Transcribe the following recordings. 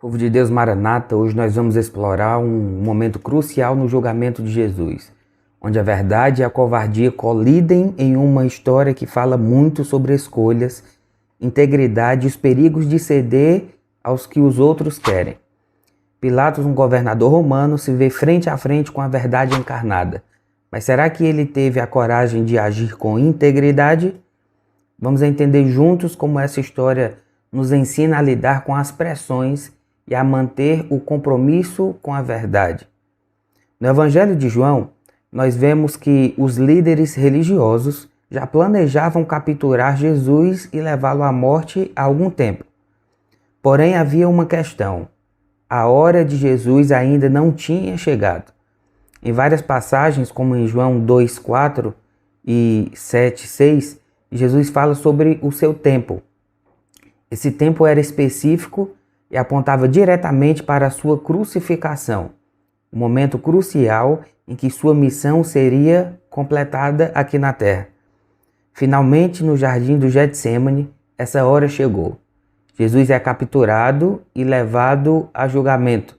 Povo de Deus Maranata, hoje nós vamos explorar um momento crucial no julgamento de Jesus, onde a verdade e a covardia colidem em uma história que fala muito sobre escolhas, integridade e os perigos de ceder aos que os outros querem. Pilatos, um governador romano, se vê frente a frente com a verdade encarnada. Mas será que ele teve a coragem de agir com integridade? Vamos entender juntos como essa história nos ensina a lidar com as pressões e a manter o compromisso com a verdade. No Evangelho de João, nós vemos que os líderes religiosos já planejavam capturar Jesus e levá-lo à morte há algum tempo. Porém, havia uma questão. A hora de Jesus ainda não tinha chegado. Em várias passagens, como em João 2:4 e 7:6, Jesus fala sobre o seu tempo. Esse tempo era específico e apontava diretamente para a sua crucificação, um momento crucial em que sua missão seria completada aqui na terra. Finalmente, no jardim do Getsêmani, essa hora chegou. Jesus é capturado e levado a julgamento,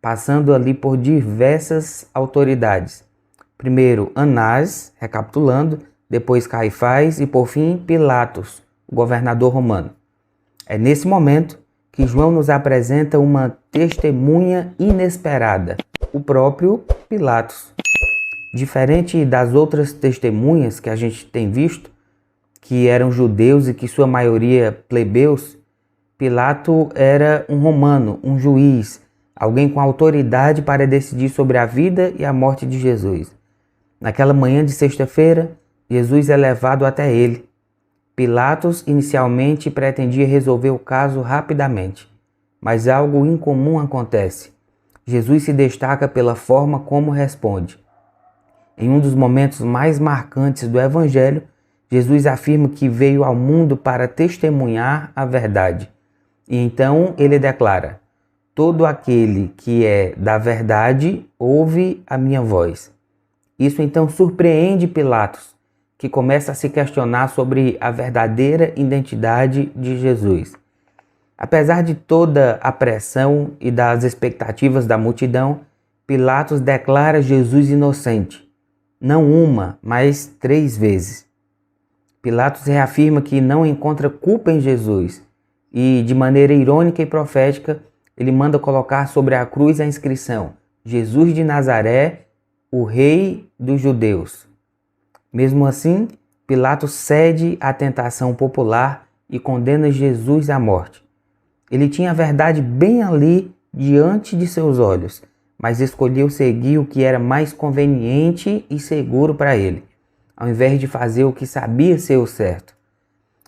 passando ali por diversas autoridades. Primeiro Anás, recapitulando, depois Caifás e por fim Pilatos, o governador romano. É nesse momento que João nos apresenta uma testemunha inesperada, o próprio Pilatos. Diferente das outras testemunhas que a gente tem visto, que eram judeus e que sua maioria plebeus, Pilato era um romano, um juiz, alguém com autoridade para decidir sobre a vida e a morte de Jesus. Naquela manhã de sexta-feira, Jesus é levado até ele. Pilatos inicialmente pretendia resolver o caso rapidamente, mas algo incomum acontece. Jesus se destaca pela forma como responde. Em um dos momentos mais marcantes do Evangelho, Jesus afirma que veio ao mundo para testemunhar a verdade. E então ele declara: todo aquele que é da verdade ouve a minha voz. Isso então surpreende Pilatos, que começa a se questionar sobre a verdadeira identidade de Jesus. Apesar de toda a pressão e das expectativas da multidão, Pilatos declara Jesus inocente, não uma, mas 3 vezes. Pilatos reafirma que não encontra culpa em Jesus e, de maneira irônica e profética, ele manda colocar sobre a cruz a inscrição: Jesus de Nazaré, o Rei dos Judeus. Mesmo assim, Pilatos cede à tentação popular e condena Jesus à morte. Ele tinha a verdade bem ali diante de seus olhos, mas escolheu seguir o que era mais conveniente e seguro para ele, ao invés de fazer o que sabia ser o certo.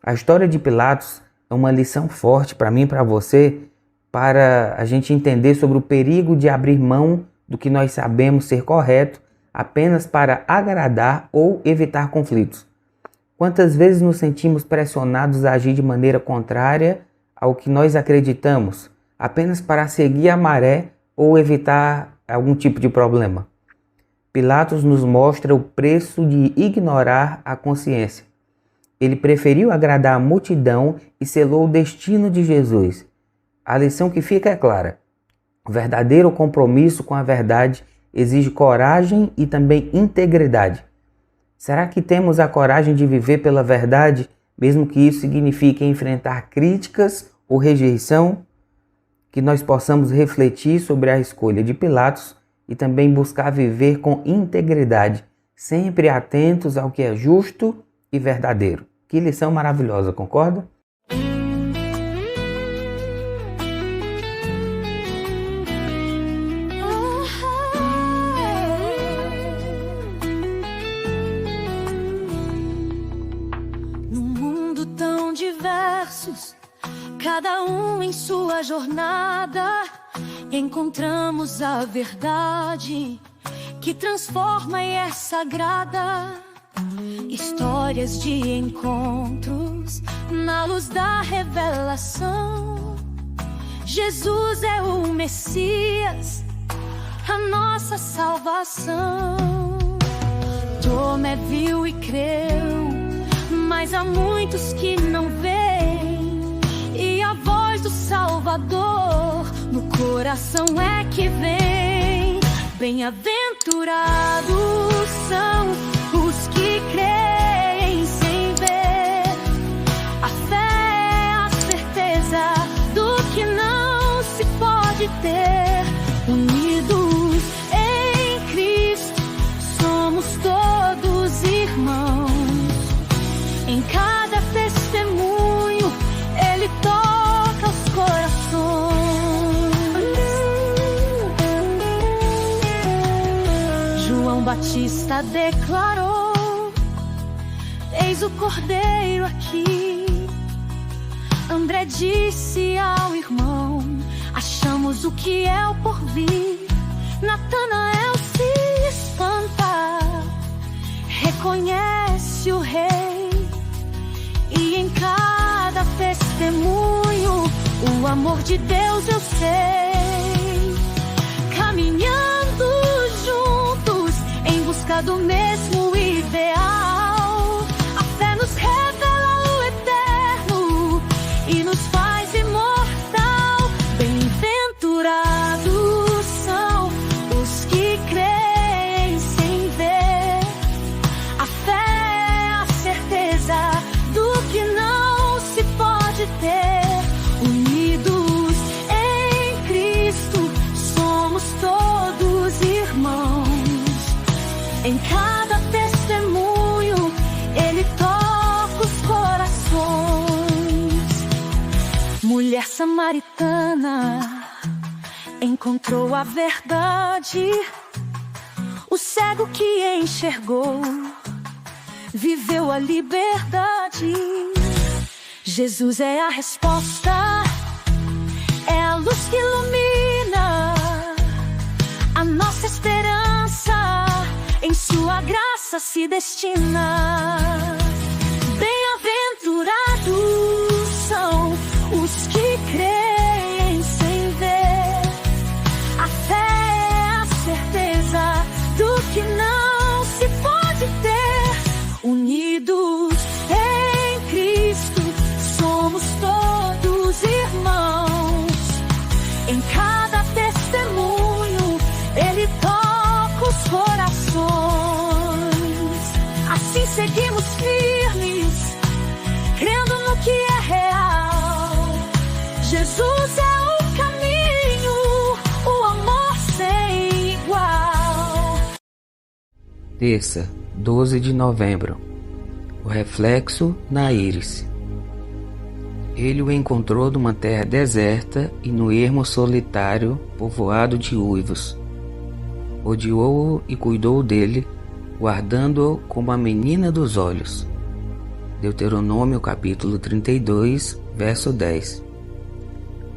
A história de Pilatos é uma lição forte para mim e para você, para a gente entender sobre o perigo de abrir mão do que nós sabemos ser correto apenas para agradar ou evitar conflitos. Quantas vezes nos sentimos pressionados a agir de maneira contrária ao que nós acreditamos, apenas para seguir a maré ou evitar algum tipo de problema? Pilatos nos mostra o preço de ignorar a consciência. Ele preferiu agradar a multidão e selou o destino de Jesus. A lição que fica é clara: o verdadeiro compromisso com a verdade exige coragem e também integridade. Será que temos a coragem de viver pela verdade, mesmo que isso signifique enfrentar críticas ou rejeição? Que nós possamos refletir sobre a escolha de Pilatos e também buscar viver com integridade, sempre atentos ao que é justo e verdadeiro. Que lição maravilhosa, concorda? Cada um em sua jornada, encontramos a verdade que transforma e é sagrada. Histórias de encontros na luz da revelação. Jesus é o Messias, a nossa salvação. Tomé viu e creu, mas há muitos que não veem, e a voz do Salvador no oração é que vem. Bem-aventurados são os que creem sem ver. A fé é a certeza do que não se pode ter. Unidos em Cristo, somos todos irmãos. Em cada testemunho, Ele toca os corações. João Batista declarou: eis o Cordeiro aqui. André disse ao irmão: achamos o que é o porvir. Natanael se espanta, reconhece o rei. E em cada testemunho, o amor de Deus eu sei. Caminhando juntos em busca do mesmo ideal, a fé nos revela o eterno e nos faz imortal. Bem-aventurados são os que creem sem ver. A fé é a certeza do que não se pode ter. Unidos em Cristo, somos todos irmãos. Em cada testemunho, Ele toca os corações. Mulher samaritana encontrou a verdade. O cego que enxergou viveu a liberdade. Jesus é a resposta, é a luz que ilumina a nossa esperança. Em sua graça se destina. Bem-aventurados são os que creem sem ver. A fé é a certeza do que não se pode ter. Unidos em Cristo, somos todos irmãos. Em cada testemunho, Ele toca os corações. Assim seguimos firmes, crendo no que é real. Jesus é o caminho, o amor sem igual. Terça, 12 de novembro. O reflexo na íris. Ele o encontrou numa terra deserta e no ermo solitário, povoado de uivos. Odiou-o e cuidou dele, guardando-o como a menina dos olhos. Deuteronômio capítulo 32, verso 10.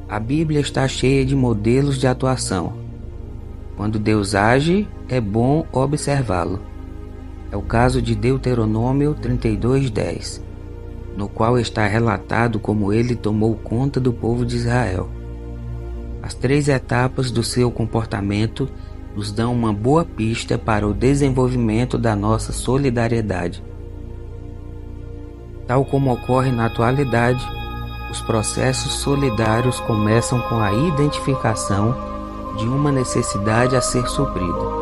A Bíblia está cheia de modelos de atuação. Quando Deus age, é bom observá-lo. É o caso de Deuteronômio 32:10, no qual está relatado como ele tomou conta do povo de Israel. As 3 etapas do seu comportamento nos dão uma boa pista para o desenvolvimento da nossa solidariedade. Tal como ocorre na atualidade, os processos solidários começam com a identificação de uma necessidade a ser suprida.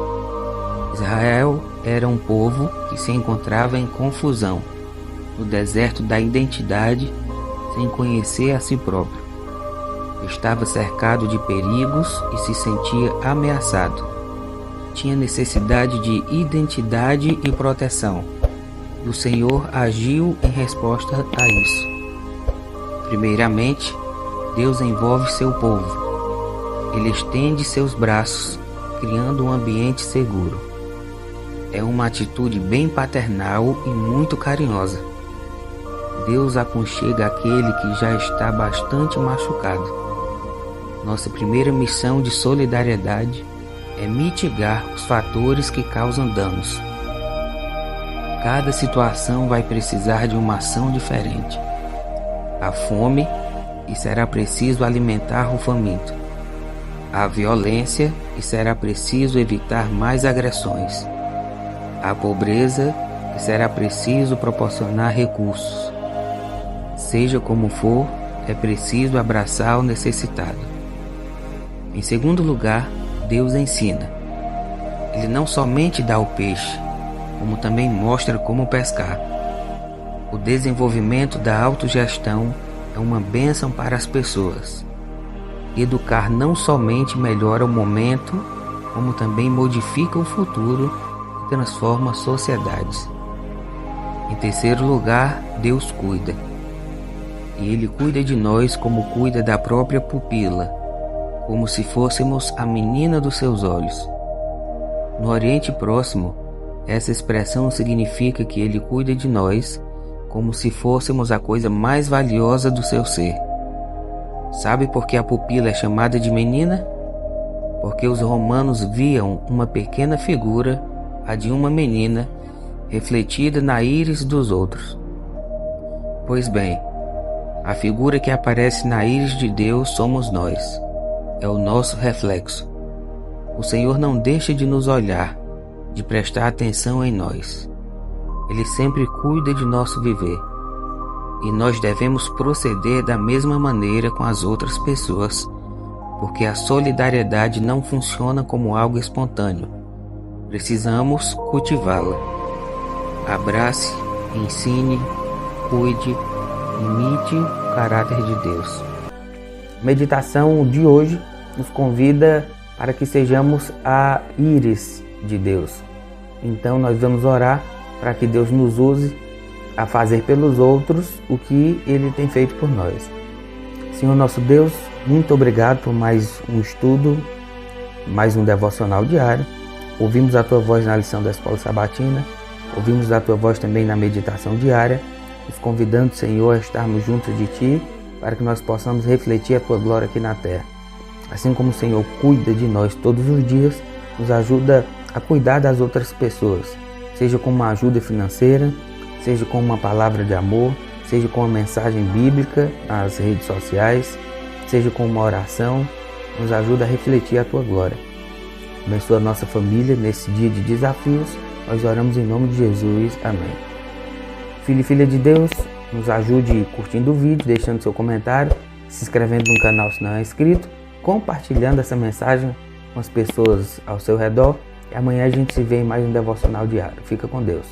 Israel era um povo que se encontrava em confusão, no deserto da identidade, sem conhecer a si próprio. Estava cercado de perigos e se sentia ameaçado. Tinha necessidade de identidade e proteção. E o Senhor agiu em resposta a isso. Primeiramente, Deus envolve seu povo. Ele estende seus braços, criando um ambiente seguro. É uma atitude bem paternal e muito carinhosa. Deus aconchega aquele que já está bastante machucado. Nossa primeira missão de solidariedade é mitigar os fatores que causam danos. Cada situação vai precisar de uma ação diferente. Há fome e será preciso alimentar o faminto. Há violência e será preciso evitar mais agressões. Há pobreza e será preciso proporcionar recursos. Seja como for, é preciso abraçar o necessitado. Em segundo lugar, Deus ensina. Ele não somente dá o peixe, como também mostra como pescar. O desenvolvimento da autogestão é uma bênção para as pessoas. Educar não somente melhora o momento, como também modifica o futuro e transforma sociedades. Em terceiro lugar, Deus cuida. E Ele cuida de nós como cuida da própria pupila, como se fôssemos a menina dos seus olhos. No Oriente Próximo, essa expressão significa que Ele cuida de nós como se fôssemos a coisa mais valiosa do seu ser. Sabe por que a pupila é chamada de menina? Porque os romanos viam uma pequena figura, a de uma menina, refletida na íris dos outros. Pois bem, a figura que aparece na íris de Deus somos nós. É o nosso reflexo. O Senhor não deixa de nos olhar, de prestar atenção em nós. Ele sempre cuida de nosso viver. E nós devemos proceder da mesma maneira com as outras pessoas, porque a solidariedade não funciona como algo espontâneo. Precisamos cultivá-la. Abrace, ensine, cuide, imite o caráter de Deus. A meditação de hoje nos convida para que sejamos a íris de Deus. Então nós vamos orar para que Deus nos use a fazer pelos outros o que Ele tem feito por nós. Senhor nosso Deus, muito obrigado por mais um estudo, mais um devocional diário. Ouvimos a Tua voz na lição da Escola Sabatina, ouvimos a Tua voz também na meditação diária, nos convidando, Senhor, a estarmos juntos de Ti, para que nós possamos refletir a Tua glória aqui na terra. Assim como o Senhor cuida de nós todos os dias, nos ajuda a cuidar das outras pessoas, seja com uma ajuda financeira, seja com uma palavra de amor, seja com uma mensagem bíblica nas redes sociais, seja com uma oração. Nos ajuda a refletir a Tua glória. Abençoa a nossa família nesse dia de desafios. Nós oramos em nome de Jesus. Amém. Filho e filha de Deus, nos ajude curtindo o vídeo, deixando seu comentário, se inscrevendo no canal se não é inscrito, compartilhando essa mensagem com as pessoas ao seu redor. E amanhã a gente se vê em mais um devocional diário. Fica com Deus.